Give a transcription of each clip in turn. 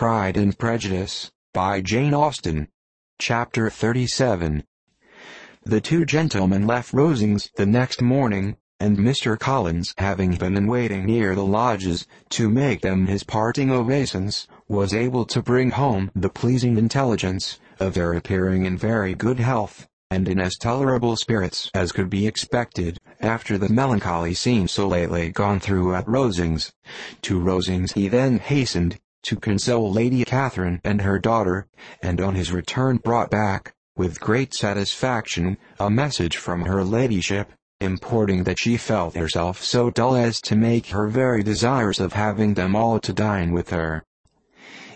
Pride and Prejudice, by Jane Austen. Chapter 37. The two gentlemen left Rosings the next morning, and Mr. Collins, having been in waiting near the lodges, to make them his parting obeisance, was able to bring home the pleasing intelligence of their appearing in very good health, and in as tolerable spirits as could be expected, after the melancholy scene so lately gone through at Rosings. To Rosings he then hastened, to console Lady Catherine and her daughter, and on his return brought back, with great satisfaction, a message from her ladyship, importing that she felt herself so dull as to make her very desirous of having them all to dine with her.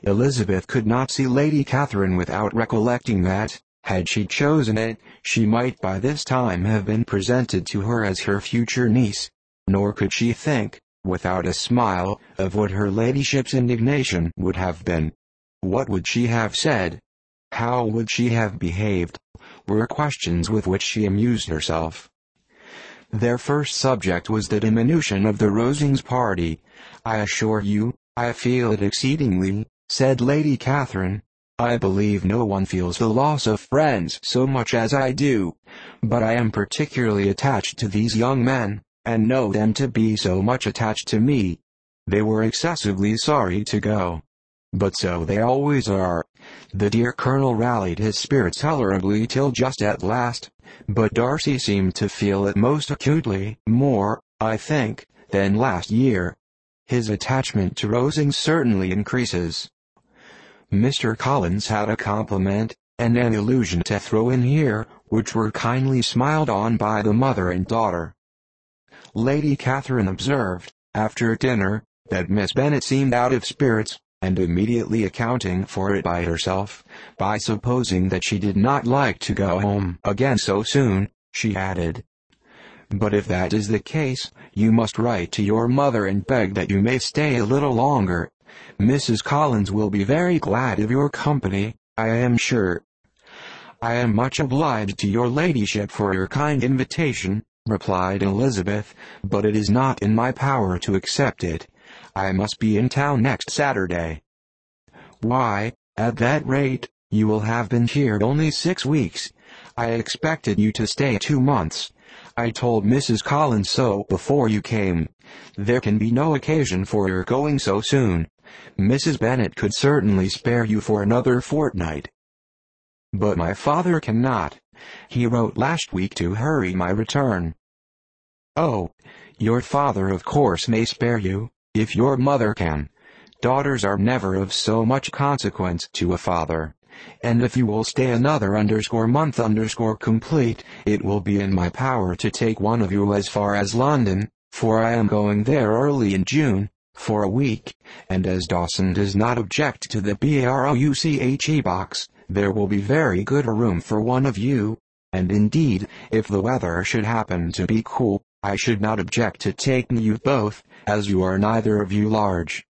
Elizabeth could not see Lady Catherine without recollecting that, had she chosen it, she might by this time have been presented to her as her future niece, nor could she think, without a smile, of what her ladyship's indignation would have been. What would she have said? How would she have behaved? Were questions with which she amused herself. Their first subject was the diminution of the Rosings party. "I assure you, I feel it exceedingly," said Lady Catherine. "I believe no one feels the loss of friends so much as I do, but I am particularly attached to these young men, and know them to be so much attached to me. They were excessively sorry to go. But so they always are." The dear Colonel rallied his spirits tolerably till just at last, but Darcy seemed to feel it most acutely, more, I think, than last year. His attachment to Rosings certainly increases. Mr. Collins had a compliment, and an allusion to throw in here, which were kindly smiled on by the mother and daughter. Lady Catherine observed, after dinner, that Miss Bennet seemed out of spirits, and immediately accounting for it by herself, by supposing that she did not like to go home again so soon, she added, "But if that is the case, you must write to your mother and beg that you may stay a little longer. Mrs. Collins will be very glad of your company, I am sure." "I am much obliged to your ladyship for your kind invitation," replied Elizabeth, "but it is not in my power to accept it. I must be in town next Saturday." "Why, at that rate, you will have been here only 6 weeks. I expected you to stay 2 months. I told Mrs. Collins so before you came. There can be no occasion for your going so soon. Mrs. Bennet could certainly spare you for another fortnight. But my father cannot. He wrote last week to hurry my return." "Oh, your father of course may spare you, if your mother can. Daughters are never of so much consequence to a father. And if you will stay another _month complete, it will be in my power to take one of you as far as London, for I am going there early in June, for a week, and as Dawson does not object to the Brouche box, there will be very good a room for one of you, and indeed, if the weather should happen to be cool, I should not object to taking you both, as you are neither of you large."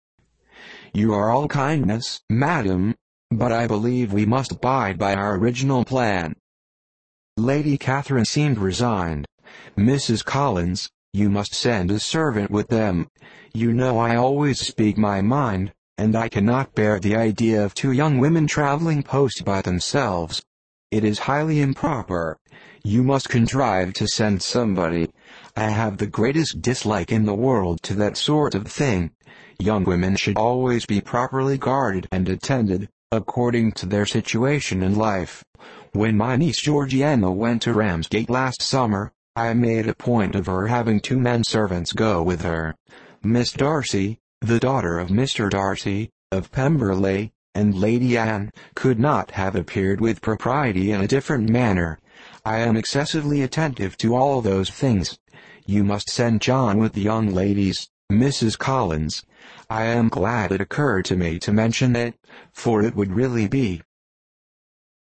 "You are all kindness, madam, but I believe we must abide by our original plan." Lady Catherine seemed resigned. "Mrs. Collins, you must send a servant with them. You know I always speak my mind, and I cannot bear the idea of 2 young women traveling post by themselves. It is highly improper. You must contrive to send somebody. I have the greatest dislike in the world to that sort of thing. Young women should always be properly guarded and attended, according to their situation in life. When my niece Georgiana went to Ramsgate last summer, I made a point of her having 2 men servants go with her. Miss Darcy, the daughter of Mr. Darcy, of Pemberley, and Lady Anne, could not have appeared with propriety in a different manner. I am excessively attentive to all those things. You must send John with the young ladies, Mrs. Collins. I am glad it occurred to me to mention it, for it would really be